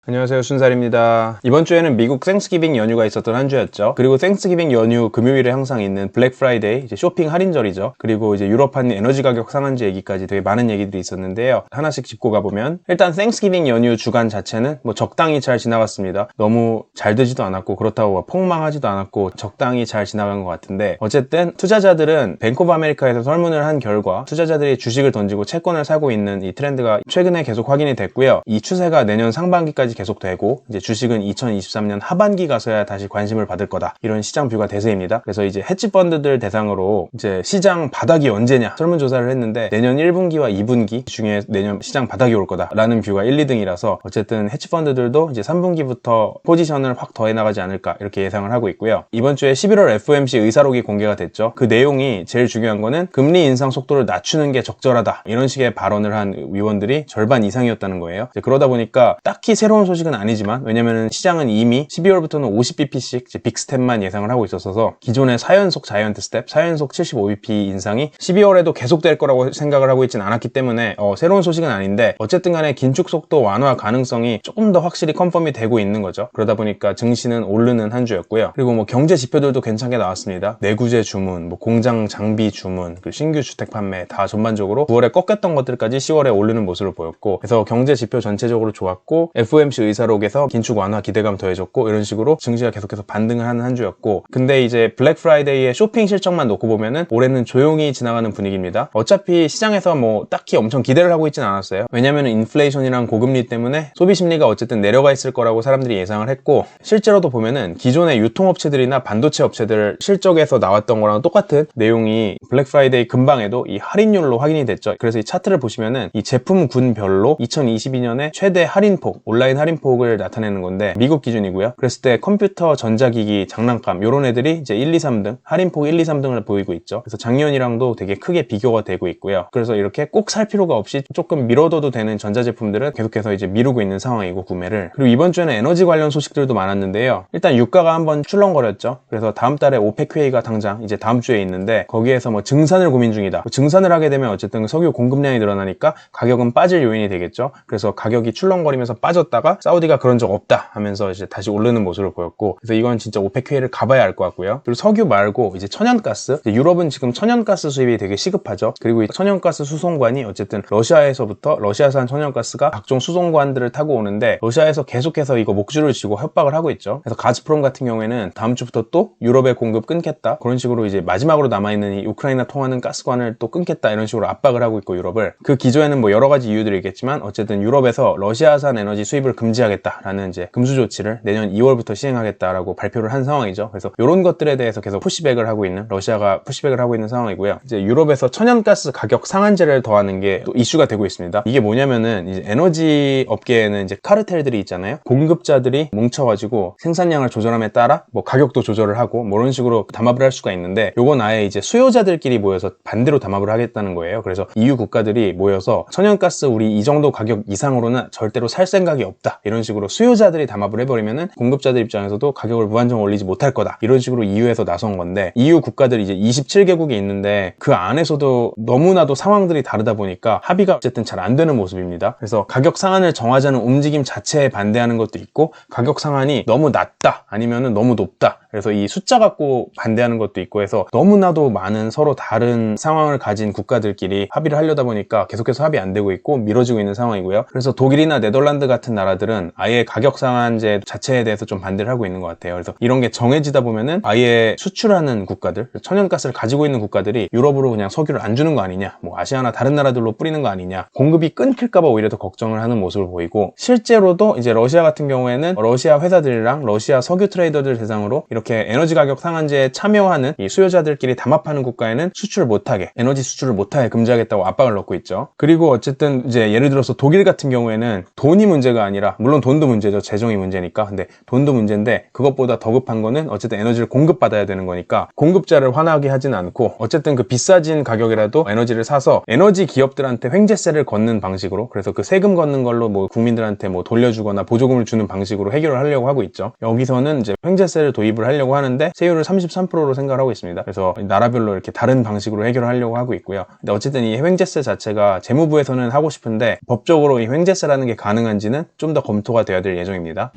안녕하세요, 순살입니다. 이번 주에는 미국 땡스기빙 연휴가 있었던 한 주였죠. 그리고 땡스기빙 연휴 금요일에 항상 있는 블랙 프라이데이, 이제 쇼핑 할인절이죠. 그리고 이제 유럽판 에너지 가격 상한제 얘기까지 되게 많은 얘기들이 있었는데요. 하나씩 짚고 가보면 일단 땡스기빙 연휴 주간 자체는 뭐 적당히 잘 지나갔습니다. 너무 잘 되지도 않았고 그렇다고 폭망하지도 않았고 적당히 잘 지나간 것 같은데, 어쨌든 투자자들은 뱅크 오브 아메리카에서 설문을 한 결과 투자자들이 주식을 던지고 채권을 사고 있는 이 트렌드가 최근에 계속 확인이 됐고요. 이 추세가 내년 상반기까지 계속되고 이제 주식은 2023년 하반기 가서야 다시 관심을 받을 거다, 이런 시장 뷰가 대세입니다. 그래서 이제 헤지 펀드들 대상으로 이제 시장 바닥이 언제냐 설문조사를 했는데, 내년 1분기와 2분기 중에 내년 시장 바닥이 올 거다 라는 뷰가 1, 2등이라서 어쨌든 헤지 펀드들도 이제 3분기부터 포지션을 확 더해 나가지 않을까 이렇게 예상을 하고 있고요. 이번 주에 11월 FOMC 의사록이 공개가 됐죠. 그 내용이 제일 중요한 거는 금리 인상 속도를 낮추는 게 적절하다, 이런 식의 발언을 한 위원들이 절반 이상이었다는 거예요. 그러다 보니까 딱히 새로운 소식은 아니지만, 왜냐면은 시장은 이미 12월부터는 50bp씩 빅스텝만 예상을 하고 있었어서 기존의 4연속 자이언트 스텝, 4연속 75bp 인상이 12월에도 계속될 거라고 생각을 하고 있진 않았기 때문에 새로운 소식은 아닌데, 어쨌든 간에 긴축 속도 완화 가능성이 조금 더 확실히 컨펌이 되고 있는 거죠. 그러다 보니까 증시는 오르는 한 주였고요. 그리고 뭐 경제 지표들도 괜찮게 나왔습니다. 내구재 주문, 뭐 공장 장비 주문, 그 신규 주택 판매 다 전반적으로 9월에 꺾였던 것들까지 10월에 오르는 모습을 보였고, 그래서 경제 지표 전체적으로 좋았고 FOMC 의사록에서 긴축 완화 기대감 더해졌고, 이런 식으로 증시가 계속해서 반등을 하는 한 주였고, 근데 이제 블랙 프라이데이의 쇼핑 실적만 놓고 보면은 올해는 조용히 지나가는 분위기입니다. 어차피 시장에서 뭐 딱히 엄청 기대를 하고 있진 않았어요. 왜냐면은 인플레이션이랑 고금리 때문에 소비 심리가 어쨌든 내려가 있을 거라고 사람들이 예상을 했고, 실제로도 보면은 기존의 유통업체들이나 반도체 업체들 실적에서 나왔던 거랑 똑같은 내용이 블랙 프라이데이 근방에도 이 할인율로 확인이 됐죠. 그래서 이 차트를 보시면은 이 제품군별로 2022년에 최대 할인폭, 온라인 할인폭을 나타내는 건데, 미국 기준이고요. 그랬을 때 컴퓨터, 전자기기, 장난감 요런 애들이 이제 1, 2, 3등, 할인폭 1, 2, 3등을 보이고 있죠. 그래서 작년이랑도 되게 크게 비교가 되고 있고요. 그래서 이렇게 꼭 살 필요가 없이 조금 미뤄둬도 되는 전자제품들은 계속해서 이제 미루고 있는 상황이고, 구매를. 그리고 이번 주에는 에너지 관련 소식들도 많았는데요. 일단 유가가 한번 출렁거렸죠. 그래서 다음 달에 오펙 회의가 당장 이제 다음 주에 있는데, 거기에서 뭐 증산을 고민 중이다. 증산을 하게 되면 어쨌든 석유 공급량이 늘어나니까 가격은 빠질 요인이 되겠죠. 그래서 가격이 출렁거리면서 빠졌다가 사우디가 그런 적 없다 하면서 이제 다시 오르는 모습을 보였고, 그래서 이건 진짜 오펙 회의를 가봐야 알 것 같고요. 그리고 석유 말고 이제 천연가스, 이제 유럽은 지금 천연가스 수입이 되게 시급하죠. 그리고 이 천연가스 수송관이 어쨌든 러시아에서부터 러시아산 천연가스가 각종 수송관들을 타고 오는데, 러시아에서 계속해서 이거 목줄을 쥐고 협박을 하고 있죠. 그래서 가즈프롬 같은 경우에는 다음 주부터 또 유럽의 공급 끊겠다, 그런 식으로 이제 마지막으로 남아있는 이 우크라이나 통하는 가스관을 또 끊겠다, 이런 식으로 압박을 하고 있고, 유럽을. 그 기조에는 뭐 여러 가지 이유들이 있겠지만 어쨌든 유럽에서 러시아산 에너지 수입을 금지하겠다라는 이제 금수 조치를 내년 2월부터 시행하겠다라고 발표를 한 상황이죠. 그래서 이런 것들에 대해서 계속 푸시백을 하고 있는, 러시아가 푸시백을 하고 있는 상황이고요. 이제 유럽에서 천연가스 가격 상한제를 더하는 게 또 이슈가 되고 있습니다. 이게 뭐냐면은 이제 에너지 업계에는 이제 카르텔들이 있잖아요. 공급자들이 뭉쳐가지고 생산량을 조절함에 따라 뭐 가격도 조절을 하고 뭐 이런 식으로 담합을 할 수가 있는데, 요건 아예 이제 수요자들끼리 모여서 반대로 담합을 하겠다는 거예요. 그래서 EU 국가들이 모여서 천연가스 우리 이 정도 가격 이상으로는 절대로 살 생각이 없다, 이런 식으로 수요자들이 담합을 해버리면은 공급자들 입장에서도 가격을 무한정 올리지 못할 거다, 이런 식으로 EU에서 나선 건데, EU 국가들이 이제 27개국이 있는데 그 안에서도 너무나도 상황들이 다르다 보니까 합의가 어쨌든 잘 안 되는 모습입니다. 그래서 가격 상한을 정하자는 움직임 자체에 반대하는 것도 있고, 가격 상한이 너무 낮다 아니면은 너무 높다, 그래서 이 숫자 갖고 반대하는 것도 있고 해서 너무나도 많은 서로 다른 상황을 가진 국가들끼리 합의를 하려다 보니까 계속해서 합의 안 되고 있고 미뤄지고 있는 상황이고요. 그래서 독일이나 네덜란드 같은 나라들은 아예 가격 상한제 자체에 대해서 좀 반대를 하고 있는 것 같아요. 그래서 이런 게 정해지다 보면은 아예 수출하는 국가들, 천연가스를 가지고 있는 국가들이 유럽으로 그냥 석유를 안 주는 거 아니냐, 뭐 아시아나 다른 나라들로 뿌리는 거 아니냐, 공급이 끊길까봐 오히려 더 걱정을 하는 모습을 보이고, 실제로도 이제 러시아 같은 경우에는 러시아 회사들이랑 러시아 석유 트레이더들 대상으로 이렇게 에너지 가격 상한제에 참여하는 이 수요자들끼리 담합하는 국가에는 수출 못하게, 에너지 수출을 못하게 금지하겠다고 압박을 넣고 있죠. 그리고 어쨌든 이제 예를 들어서 독일 같은 경우에는 돈이 문제가 아니라, 물론 돈도 문제죠, 재정이 문제니까. 근데 돈도 문제인데 그것보다 더 급한 거는 어쨌든 에너지를 공급받아야 되는 거니까 공급자를 화나게 하진 않고, 어쨌든 그 비싸진 가격이라도 에너지를 사서 에너지 기업들한테 횡재세를 걷는 방식으로, 그래서 그 세금 걷는 걸로 뭐 국민들한테 뭐 돌려주거나 보조금을 주는 방식으로 해결을 하려고 하고 있죠. 여기서는 이제 횡재세를 도입을 하려고 하는데 세율을 33%로 생각을 하고 있습니다. 그래서 나라별로 이렇게 다른 방식으로 해결을 하려고 하고 있고요. 근데 어쨌든 이 횡재세 자체가 재무부에서는 하고 싶은데 법적으로 이 횡재세라는 게 가능한지는 좀 좀 더 검토가 되어야 될 예정입니다.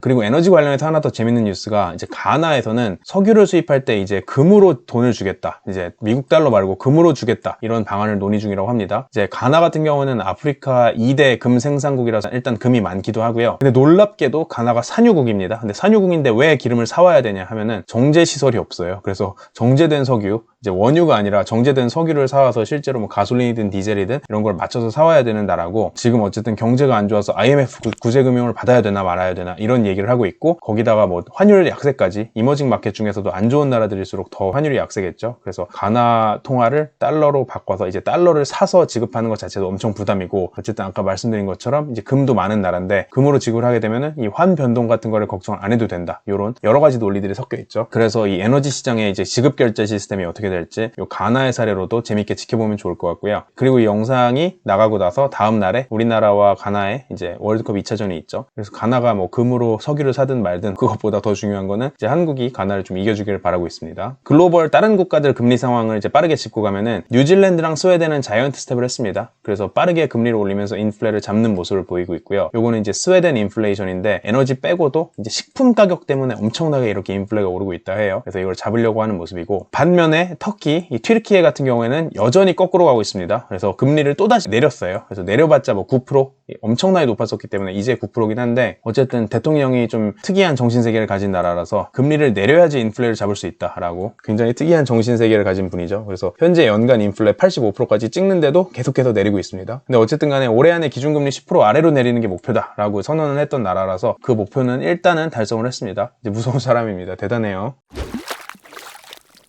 그리고 에너지 관련해서 하나 더 재밌는 뉴스가 이제 가나에서는 석유를 수입할 때 이제 금으로 돈을 주겠다. 이제 미국 달러 말고 금으로 주겠다. 이런 방안을 논의 중이라고 합니다. 이제 가나 같은 경우는 아프리카 2대 금 생산국이라서 일단 금이 많기도 하고요. 근데 놀랍게도 가나가 산유국입니다. 근데 산유국인데 왜 기름을 사와야 되냐 하면은 정제 시설이 없어요. 그래서 정제된 석유, 이제 원유가 아니라 정제된 석유를 사와서 실제로 뭐 가솔린이든 디젤이든 이런 걸 맞춰서 사와야 되는 나라고, 지금 어쨌든 경제가 안 좋아서 IMF 구제금융을 받아야 되나 말아야 되나 이런 얘기를 하고 있고, 거기다가 뭐 환율 약세까지, 이머징 마켓 중에서도 안 좋은 나라들일수록 더 환율이 약세겠죠. 그래서 가나 통화를 달러로 바꿔서 이제 달러를 사서 지급하는 것 자체도 엄청 부담이고, 어쨌든 아까 말씀드린 것처럼 이제 금도 많은 나라인데 금으로 지급을 하게 되면은 이 환 변동 같은 거를 걱정을 안 해도 된다. 이런 여러 가지 논리들이 섞여 있죠. 그래서 이 에너지 시장의 이제 지급 결제 시스템이 어떻게 될지 요 가나의 사례로도 재밌게 지켜보면 좋을 것 같고요. 그리고 이 영상이 나가고 나서 다음 날에 우리나라와 가나의 이제 월드컵 2차전이 있죠. 그래서 가나가 뭐 금으로 석유를 사든 말든 그것보다 더 중요한 거는 이제 한국이 가나를 좀 이겨주기를 바라고 있습니다. 글로벌 다른 국가들 금리 상황을 이제 빠르게 짚고 가면은 뉴질랜드랑 스웨덴은 자이언트 스텝을 했습니다. 그래서 빠르게 금리를 올리면서 인플레를 잡는 모습을 보이고 있고요. 요거는 이제 스웨덴 인플레이션인데 에너지 빼고도 이제 식품 가격 때문에 엄청나게 이렇게 인플레가 오르고 있다 해요. 그래서 이걸 잡으려고 하는 모습이고, 반면에 터키, 이 튀르키예 같은 경우에는 여전히 거꾸로 가고 있습니다. 그래서 금리를 또다시 내렸어요. 그래서 내려봤자 뭐 9%, 엄청나게 높았었기 때문에 이제 9%긴 한데, 어쨌든 대통령이 좀 특이한 정신세계를 가진 나라라서 금리를 내려야지 인플레를 잡을 수 있다라고 굉장히 특이한 정신세계를 가진 분이죠. 그래서 현재 연간 인플레 85%까지 찍는데도 계속해서 내리고 있습니다. 근데 어쨌든 간에 올해 안에 기준금리 10% 아래로 내리는 게 목표다라고 선언을 했던 나라라서 그 목표는 일단은 달성을 했습니다. 이제 무서운 사람입니다. 대단해요.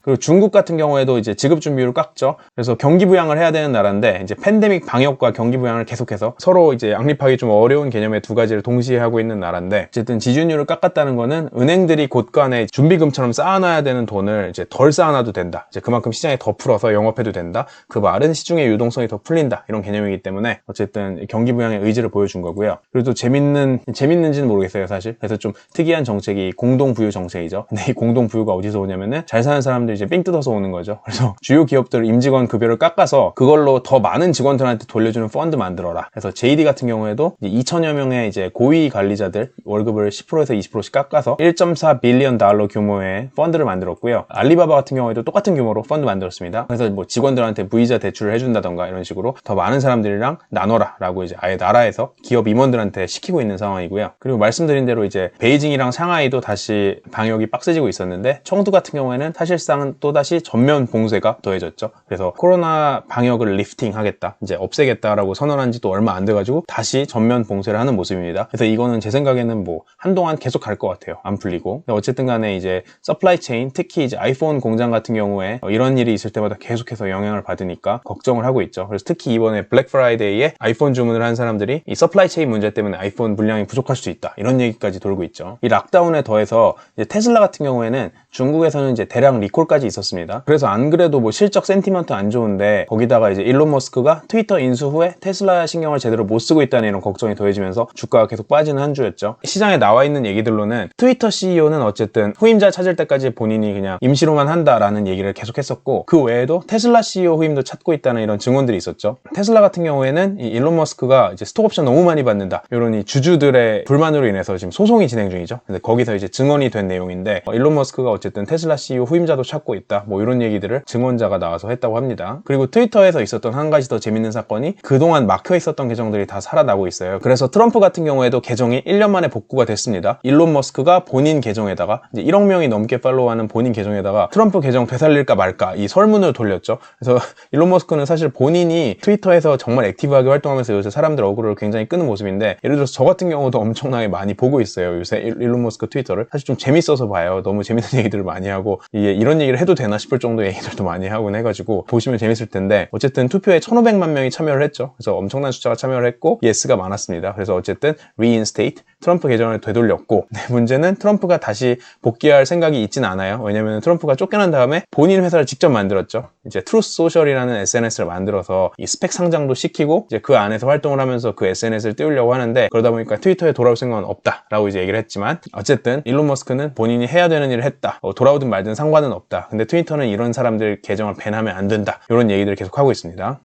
그리고 중국 같은 경우에도 이제 지급 준비율을 깎죠. 그래서 경기 부양을 해야 되는 나라인데 이제 팬데믹 방역과 경기 부양을 계속해서 서로 이제 양립하기 좀 어려운 개념의 두 가지를 동시에 하고 있는 나라인데, 어쨌든 지준율을 깎았다는 거는 은행들이 곳간에 준비금처럼 쌓아놔야 되는 돈을 이제 덜 쌓아놔도 된다. 이제 그만큼 시장에 더 풀어서 영업해도 된다. 그 말은 시중의 유동성이 더 풀린다. 이런 개념이기 때문에 어쨌든 경기 부양의 의지를 보여준 거고요. 그리고 또 재밌는지는 모르겠어요, 사실. 그래서 좀 특이한 정책이 공동부유 정책이죠. 근데 이 공동부유가 어디서 오냐면은 잘 사는 사람들이 이제 삥 뜯어서 오는 거죠. 그래서 주요 기업들 임직원 급여를 깎아서 그걸로 더 많은 직원들한테 돌려주는 펀드 만들어라. 그래서 JD 같은 경우에도 2천여 명의 이제 고위 관리자들 월급을 10%에서 20%씩 깎아서 1.4 빌리언 달러 규모의 펀드를 만들었고요. 알리바바 같은 경우에도 똑같은 규모로 펀드 만들었습니다. 그래서 뭐 직원들한테 무이자 대출을 해준다던가 이런 식으로 더 많은 사람들이랑 나눠라 라고 이제 아예 나라에서 기업 임원들한테 시키고 있는 상황이고요. 그리고 말씀드린 대로 이제 베이징이랑 상하이도 다시 방역이 빡세지고 있었는데, 청두 같은 경우에는 사실상 또다시 전면 봉쇄가 더해졌죠. 그래서 코로나 방역을 리프팅 하겠다, 이제 없애겠다라고 선언한 지 또 얼마 안 돼가지고 다시 전면 봉쇄를 하는 모습입니다. 그래서 이거는 제 생각에는 뭐 한동안 계속 갈 것 같아요. 안 풀리고. 어쨌든 간에 이제 서플라이 체인, 특히 이제 아이폰 공장 같은 경우에 이런 일이 있을 때마다 계속해서 영향을 받으니까 걱정을 하고 있죠. 그래서 특히 이번에 블랙 프라이데이에 아이폰 주문을 한 사람들이 이 서플라이 체인 문제 때문에 아이폰 물량이 부족할 수 있다, 이런 얘기까지 돌고 있죠. 이 락다운에 더해서 이제 테슬라 같은 경우에는 중국에서는 이제 대량 리콜까지 있었습니다. 그래서 안 그래도 뭐 실적 센티먼트 안 좋은데 거기다가 이제 일론 머스크가 트위터 인수 후에 테슬라 신경을 제대로 못 쓰고 있다는 이런 걱정이 더해지면서 주가가 계속 빠지는 한 주였죠. 시장에 나와 있는 얘기들로는 트위터 CEO는 어쨌든 후임자 찾을 때까지 본인이 그냥 임시로만 한다라는 얘기를 계속 했었고, 그 외에도 테슬라 CEO 후임도 찾고 있다는 이런 증언들이 있었죠. 테슬라 같은 경우에는 이 일론 머스크가 이제 스톡옵션 너무 많이 받는다, 이런 이 주주들의 불만으로 인해서 지금 소송이 진행 중이죠. 근데 거기서 이제 증언이 된 내용인데, 일론 머스크가 어쨌든 테슬라 CEO 후임자도 찾고 있다, 뭐 이런 얘기들을 증언자가 나와서 했다고 합니다. 그리고 트위터에서 있었던 한 가지 더 재밌는 사건이 그동안 막혀 있었던 계정들이 다 살아나고 있어요. 그래서 트럼프 같은 경우에도 계정이 1년 만에 복구가 됐습니다. 일론 머스크가 본인 계정에다가 이제 1억 명이 넘게 팔로우하는 본인 계정에다가 트럼프 계정 되살릴까 말까 이 설문을 돌렸죠. 그래서 일론 머스크는 사실 본인이 트위터에서 정말 액티브하게 활동하면서 요새 사람들 어그로를 굉장히 끄는 모습인데, 예를 들어서 저 같은 경우도 엄청나게 많이 보고 있어요. 요새 일론 머스크 트위터를 사실 좀 재밌어서 봐요. 너무 재밌는 얘기들을 많이 하고, 이게 이런 얘기를 해도 되나 싶을 정도의 얘기들도 많이 하곤 해가지고 보시면 재밌을 텐데, 어쨌든 투표에 1,500만 명이 참여를 했죠. 그래서 엄청난 숫자가 참여를 했고 예스가 많았습니다. 그래서 어쨌든 reinstate, 트럼프 계정을 되돌렸고, 문제는 트럼프가 다시 복귀할 생각이 있지는 않아요. 왜냐면 트럼프가 쫓겨난 다음에 본인 회사를 직접 만들었죠. 이제 트루스 소셜이라는 SNS를 만들어서 이 스펙 상장도 시키고 이제 그 안에서 활동을 하면서 그 SNS를 띄우려고 하는데, 그러다 보니까 트위터에 돌아올 생각은 없다라고 이제 얘기를 했지만, 어쨌든 일론 머스크는 본인이 해야 되는 일을 했다, 돌아오든 말든 상관은 없다, 근데 트위터는 이런 사람들 계정을 밴하면 안 된다, 이런 얘기들을 계속 하고 있습니다.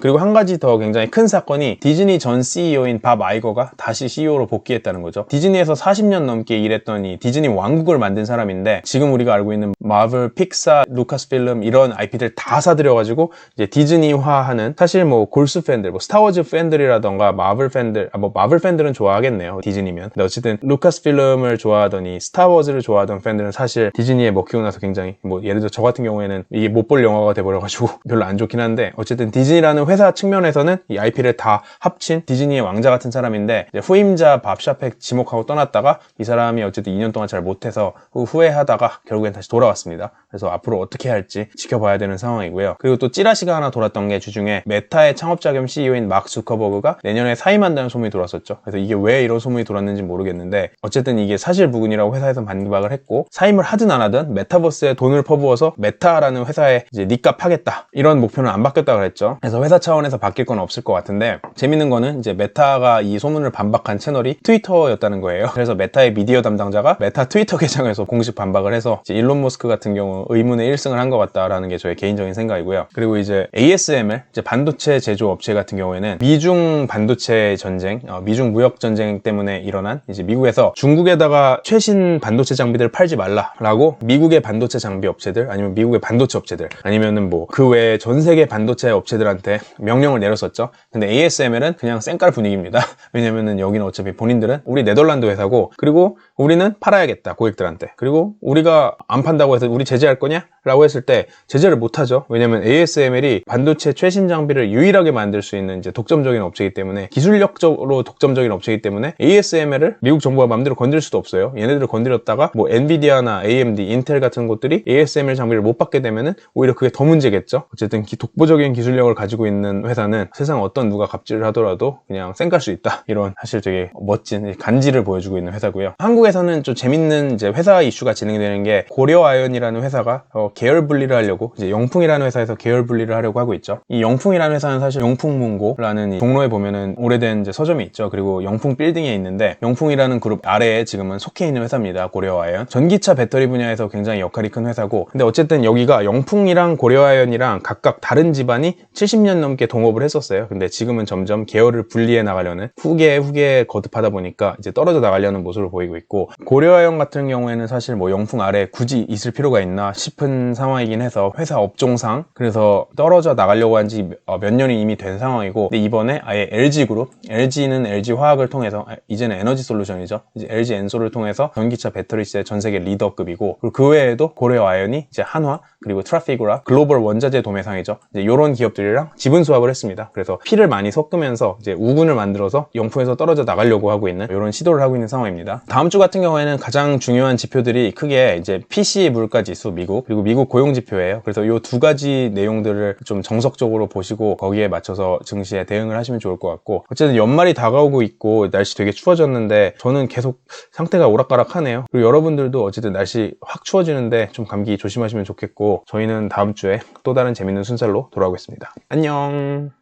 그리고 한 가지 더 굉장히 큰 사건이 디즈니 전 CEO인 밥 아이거가 다시 CEO로 복귀했다는 거죠. 디즈니에서 40년 넘게 일했던 이 디즈니 왕국을 만든 사람인데 지금 우리가 알고 있는 마블, 픽사, 루카스필름 이런 IP들 다 사들여가지고 이제 디즈니화하는, 사실 뭐 골수 팬들, 뭐 스타워즈 팬들이라던가 마블 팬들, 뭐 마블 팬들은 좋아하겠네요, 디즈니면. 근데 어쨌든 루카스필름을 좋아하더니 스타워즈를 좋아하던 팬들은 사실 디즈니에 먹히고 나서 굉장히, 뭐 예를 들어 저 같은 경우에는 이게 못 볼 영화가 돼버려가지고 별로 안 좋긴 한데, 어쨌든 디즈니라는 회사 측면에서는 이 IP를 다 합친 디즈니의 왕자 같은 사람인데, 이제 후임자 밥 샤펙 지목하고 떠났다가 이 사람이 어쨌든 2년 동안 잘 못해서 후회하다가 결국엔 다시 돌아왔습니다. 그래서 앞으로 어떻게 할지 지켜봐야 되는 상황이고요. 그리고 또 찌라시가 하나 돌았던 게, 주중에 메타의 창업자 겸 CEO인 마크 zu커버그가 내년에 사임한다는 소문이 돌았었죠. 그래서 이게 왜 이런 소문이 돌았는지 모르겠는데, 어쨌든 이게 사실무근이라고 회사에서 반박을 했고, 사임을 하든 안 하든 메타버스에 돈을 퍼부어서 메타라는 회사에 이제 니값 하겠다, 이런 목표는 안 바뀌었다 그랬죠. 그래서 회사 차원에서 바뀔 건 없을 것 같은데, 재밌는 거는 이제 메타가 이 소문을 반박한 채널이 트위터였다는 거예요. 그래서 메타의 미디어 담당자가 메타 트위터 계정에서 공식 반박을 해서 이제 일론 머스크 같은 경우 의문의 1승을 한 것 같다라는 게 저의 개인적인 생각이고요. 그리고 이제 ASML, 이제 반도체 제조 업체 같은 경우에는 미중 반도체 전쟁, 미중 무역 전쟁 때문에 일어난, 이제 미국에서 중국에다가 최신 반도체 장비들을 팔지 말라라고 미국의 반도체 장비 업체들, 아니면 미국의 반도체 업체들, 아니면은 뭐 그 외에 전 세계 반도체 업체들한테 명령을 내렸었죠. 근데 ASML은 그냥 쌩깔 분위기입니다. 왜냐면은 여기는 어차피 본인들은 우리 네덜란드 회사고, 그리고 우리는 팔아야겠다, 고객들한테. 그리고 우리가 안 판다고 해서 우리 제재할 거냐? 라고 했을 때 제재를 못 하죠. 왜냐면 ASML이 반도체 최신 장비를 유일하게 만들 수 있는 이제 독점적인 업체이기 때문에, 기술력적으로 독점적인 업체이기 때문에 ASML을 미국 정부가 마음대로 건들 수도 없어요. 얘네들을 건드렸다가 뭐 엔비디아나 AMD, 인텔 같은 곳들이 ASML 장비를 못 받게 되면은 오히려 그게 더 문제겠죠. 어쨌든 독보적인 기술력을 가지고 있는 회사는 세상 어떤 누가 갑질을 하더라도 그냥 쌩깔 수 있다, 이런 사실 되게 멋진 간지를 보여주고 있는 회사고요. 한국에서는 좀 재밌는 이제 회사 이슈가 진행되는 게, 고려아연이라는 회사가 계열 분리를 하려고, 이제 영풍이라는 회사에서 계열 분리를 하려고 하고 있죠. 이 영풍이라는 회사는 사실 영풍문고라는 이 종로에 보면은 오래된 이제 서점이 있죠. 그리고 영풍 빌딩에 있는데, 영풍이라는 그룹 아래에 지금은 속해 있는 회사입니다. 고려아연. 전기차 배터리 분야에서 굉장히 역할이 큰 회사고, 근데 어쨌든 여기가 영풍이랑 고려아연이랑 각각 다른 집안이 70년 넘게 동업을 했었어요. 근데 지금은 점점 계열을 분리해 나가려는, 후계에 거듭하다 보니까 이제 떨어져 나가려는 모습을 보이고 있고, 고려아연 같은 경우에는 사실 뭐 영풍 아래에 굳이 있을 필요가 있나 싶은 상황이긴 해서, 회사 업종상 그래서 떨어져 나가려고 한 지 몇 년이 이미 된 상황이고, 근데 이번에 아예 LG그룹, LG는 LG화학을 통해서, 이제는 에너지솔루션이죠, 이제 LG 엔솔을 통해서 전기차 배터리시의 전세계 리더급이고, 그리고 그 외에도 고려아연이 이제 한화, 그리고 트라피구라, 글로벌 원자재 도매상이죠, 이제 이런 기업들이랑 지분 수합을 했습니다. 그래서 피를 많이 섞으면서 이제 우군을 만들어서 영풍에서 떨어져 나가려고 하고 있는, 이런 시도를 하고 있는 상황입니다. 다음 주 같은 경우에는 가장 중요한 지표들이 크게 이제 PC 물가 지수 미국, 그리고 미국 고용 지표예요. 그래서 이 두 가지 내용들을 좀 정석적으로 보시고 거기에 맞춰서 증시에 대응을 하시면 좋을 것 같고, 어쨌든 연말이 다가오고 있고 날씨 되게 추워졌는데 저는 계속 상태가 오락가락하네요. 그리고 여러분들도 어쨌든 날씨 확 추워지는데 좀 감기 조심하시면 좋겠고, 저희는 다음 주에 또 다른 재밌는 순살로 돌아오겠습니다. 안녕.